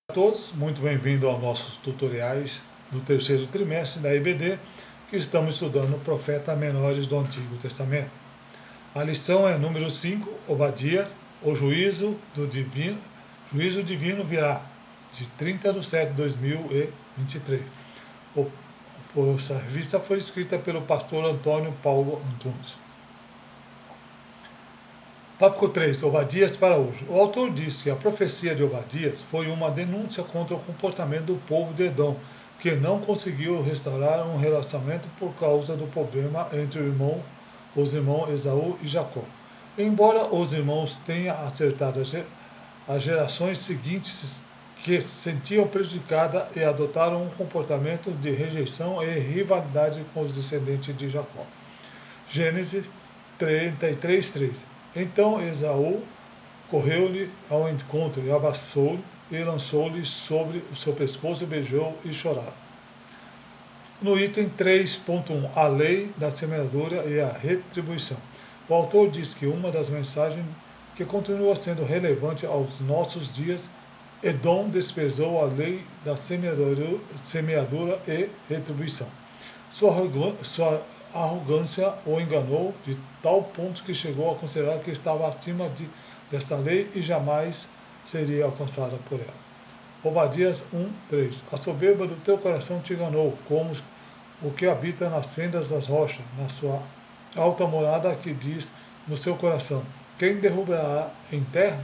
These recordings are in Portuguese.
A todos, muito bem-vindo aos nossos tutoriais do terceiro trimestre da EBD, que estamos estudando o profeta menores do Antigo Testamento. A lição é número 5, Obadias, o juízo divino virá, de 30/7/2023. Essa revista foi escrita pelo pastor Antônio Paulo Antunes. Tópico 3. Obadias para hoje. O autor diz que a profecia de Obadias foi uma denúncia contra o comportamento do povo de Edom, que não conseguiu restaurar um relacionamento por causa do problema entre os irmãos Esaú e Jacó. Embora os irmãos tenham acertado as gerações seguintes que se sentiam prejudicadas e adotaram um comportamento de rejeição e rivalidade com os descendentes de Jacó. Gênesis 33:3. Então Esaú correu-lhe ao encontro e abraçou-lhe e lançou-lhe sobre o seu pescoço, beijou e choraram. No item 3.1, a lei da semeadura e a retribuição. O autor diz que uma das mensagens que continua sendo relevante aos nossos dias, Edom desprezou a lei da semeadura e retribuição. Sua arrogância o enganou de tal ponto que chegou a considerar que estava acima desta lei e jamais seria alcançada por ela. Obadias 1:3. A soberba do teu coração te enganou, como o que habita nas fendas das rochas, na sua alta morada, que diz no seu coração: quem derrubará em terra?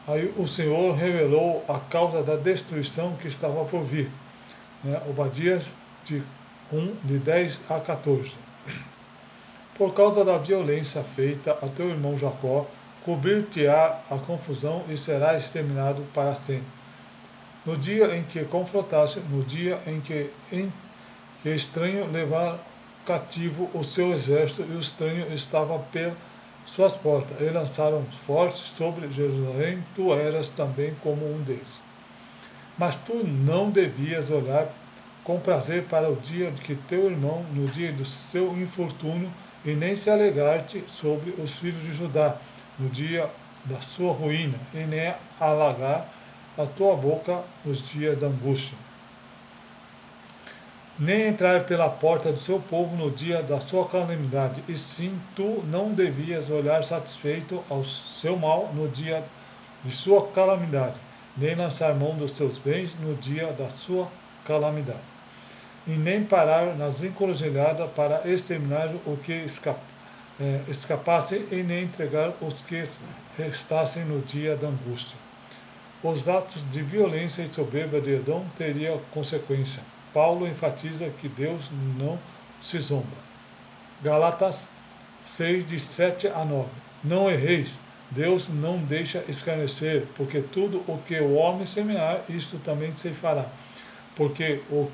Aí o Senhor revelou a causa da destruição que estava por vir. Obadias 10-14. Por causa da violência feita a teu irmão Jacó, cobrir-te-á a confusão e será exterminado para sempre. No dia em que confrontaste, no dia em que estranho levar cativo o seu exército, e o estranho estava pelas suas portas, e lançaram fortes sobre Jerusalém, tu eras também como um deles. Mas tu não devias olhar com prazer para o dia que teu irmão, no dia do seu infortúnio, e nem se alegrar-te sobre os filhos de Judá, no dia da sua ruína, e nem halagar a tua boca nos dias da angústia. Nem entrar pela porta do seu povo no dia da sua calamidade, e sim tu não devias olhar satisfeito ao seu mal no dia de sua calamidade, nem lançar mão dos teus bens no dia da sua calamidade, e nem parar nas encruzilhadas para exterminar o que escapasse, e nem entregar os que restassem no dia da angústia. Os atos de violência e soberba de Edom teriam consequência. Paulo enfatiza que Deus não se zomba. Galatas 6:7-9. Não erreis, Deus não deixa escarnecer, porque tudo o que o homem semear, isto também se fará. Porque o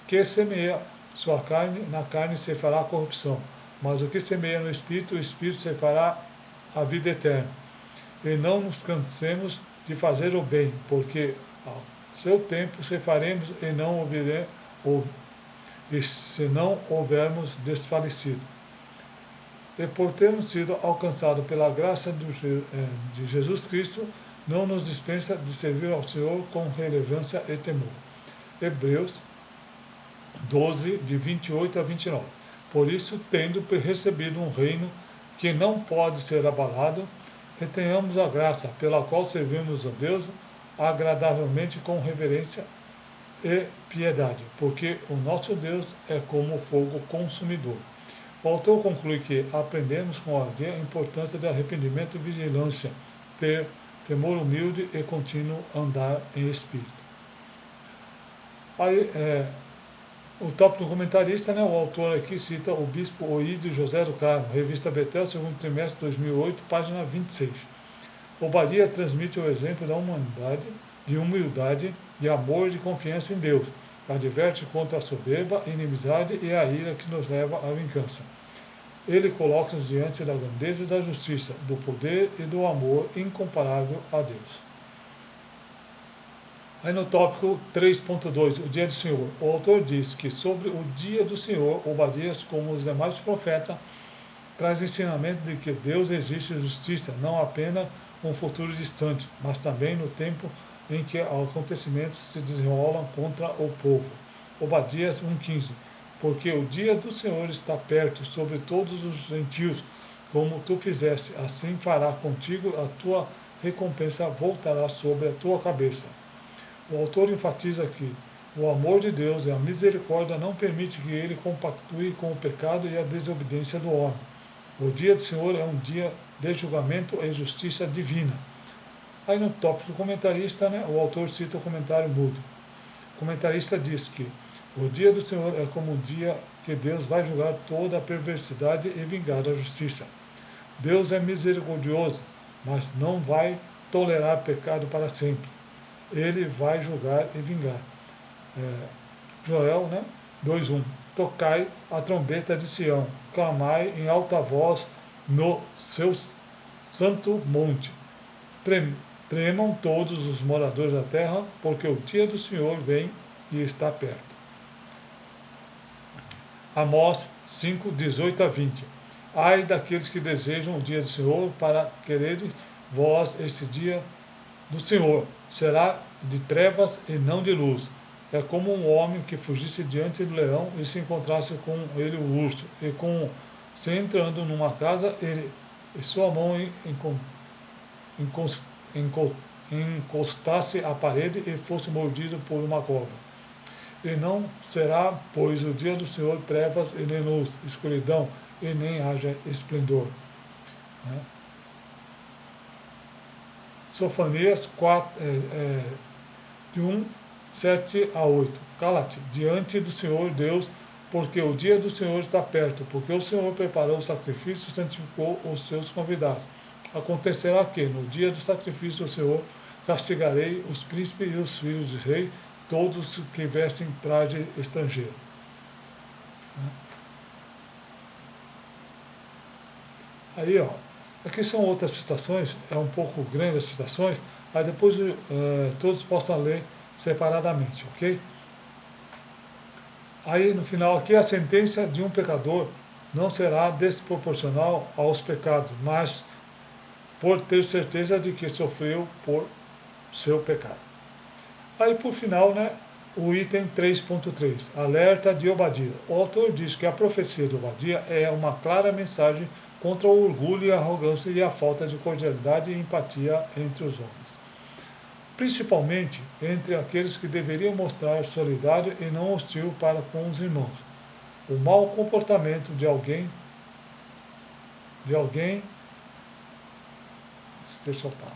que semeia sua carne, na carne se fará corrupção, mas o que semeia no Espírito, o Espírito se fará a vida eterna. E não nos cansemos de fazer o bem, porque ao seu tempo se faremos e não se não houvermos desfalecido. E por termos sido alcançados pela graça de Jesus Cristo, não nos dispensa de servir ao Senhor com relevância e temor. Hebreus 12:28-29. Por isso, tendo recebido um reino que não pode ser abalado, retenhamos a graça pela qual servimos a Deus agradavelmente com reverência e piedade, porque o nosso Deus é como o fogo consumidor. O autor conclui que aprendemos com a importância de arrependimento e vigilância, ter temor humilde e contínuo andar em espírito. Aí, o tópico do comentarista, o autor aqui cita o bispo Oídio José do Carmo, revista Betel, segundo trimestre 2008, página 26. Obadias transmite o exemplo da humanidade, de humildade, de amor e de confiança em Deus. Adverte contra a soberba, a inimizade e a ira que nos leva à vingança. Ele coloca-nos diante da grandeza e da justiça, do poder e do amor incomparável a Deus. Aí no tópico 3.2, o dia do Senhor, o autor diz que sobre o dia do Senhor, Obadias, como os demais profetas, traz ensinamento de que Deus existe justiça, não apenas um futuro distante, mas também no tempo em que acontecimentos se desenrolam contra o povo. Obadias 1,15. Porque o dia do Senhor está perto sobre todos os gentios, como tu fizeste, assim fará contigo, a tua recompensa voltará sobre a tua cabeça. O autor enfatiza que o amor de Deus e a misericórdia não permite que ele compactue com o pecado e a desobediência do homem. O dia do Senhor é um dia de julgamento e justiça divina. Aí no tópico do comentarista, o autor cita o comentário mudo. O comentarista diz que o dia do Senhor é como o dia que Deus vai julgar toda a perversidade e vingar a justiça. Deus é misericordioso, mas não vai tolerar pecado para sempre. Ele vai julgar e vingar. Joel 2,1. Tocai a trombeta de Sião, clamai em alta voz no seu santo monte. Tremam todos os moradores da terra, porque o dia do Senhor vem e está perto. Amós 5, 18 a 20. Ai daqueles que desejam o dia do Senhor para quererem vós esse dia do Senhor. Será de trevas e não de luz. É como um homem que fugisse diante do leão e se encontrasse com ele o urso. E se entrando numa casa, ele e sua mão encostasse à parede e fosse mordido por uma cobra. E não será, pois, o dia do Senhor trevas e nem luz, escuridão, e nem haja esplendor. Sofonias 4, de 1, 7 a 8. Cala-te diante do Senhor Deus, porque o dia do Senhor está perto, porque o Senhor preparou o sacrifício e santificou os seus convidados. Acontecerá que, no dia do sacrifício do Senhor, castigarei os príncipes e os filhos de rei, todos que vestem traje estrangeiro. Aí, aqui são outras citações, é um pouco grande as citações, aí depois todos possam ler separadamente, ok? Aí no final aqui a sentença de um pecador não será desproporcional aos pecados, mas por ter certeza de que sofreu por seu pecado. Aí por final, o item 3.3, alerta de Obadias. O autor diz que a profecia de Obadias é uma clara mensagem contra o orgulho e a arrogância e a falta de cordialidade e empatia entre os homens. Principalmente entre aqueles que deveriam mostrar solidário e não hostil para com os irmãos. O mau comportamento de alguém, deixa eu parar.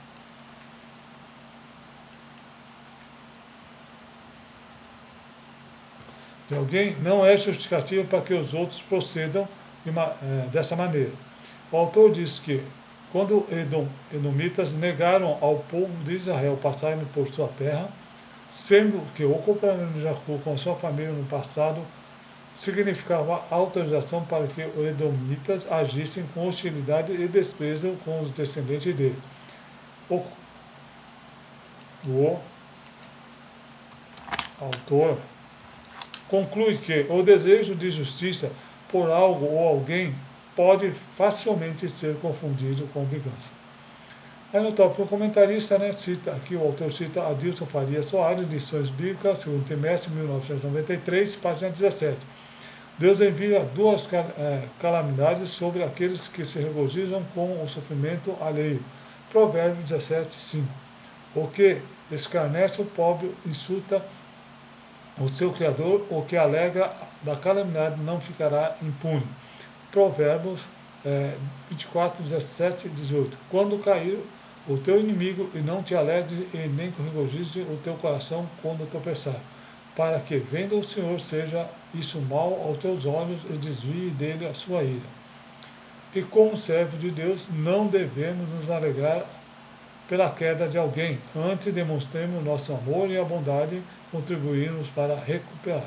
De alguém não é justificativo para que os outros procedam dessa maneira. O autor diz que quando edomitas negaram ao povo de Israel passarem por sua terra, sendo que o companheiro de Jacó com sua família no passado significava autorização para que os edomitas agissem com hostilidade e desprezo com os descendentes dele. O autor conclui que o desejo de justiça por algo ou alguém pode facilmente ser confundido com vingança. Aí no tópico comentarista, aqui o autor cita Adilson Faria Soares, Lições Bíblicas, segundo trimestre, 1993, página 17. Deus envia duas calamidades sobre aqueles que se regozijam com o sofrimento alheio. Provérbios 17, 5. O que escarnece o pobre insulta o seu Criador, o que alegra da calamidade não ficará impune. Provérbios 24, 17 e 18. Quando cair o teu inimigo, e não te alegre e nem regozije o teu coração quando tropeçar, para que, vendo o Senhor, seja isso mal aos teus olhos e desvie dele a sua ira. E como servos de Deus, não devemos nos alegrar pela queda de alguém, antes demonstremos nosso amor e a bondade, contribuirmos para recuperar.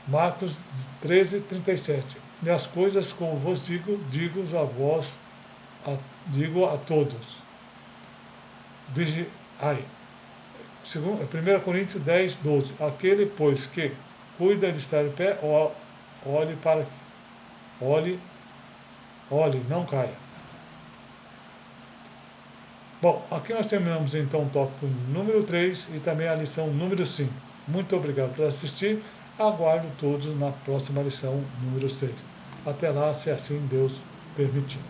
Marcos 13, 37. E as coisas como vos digo a todos. Vigiai. 1 Coríntios 10, 12. Aquele, pois, que cuida de estar em pé, olhe, não caia. Bom, aqui nós terminamos então o tópico número 3 e também a lição número 5. Muito obrigado por assistir. Aguardo todos na próxima lição número 6. Até lá, se assim Deus permitir.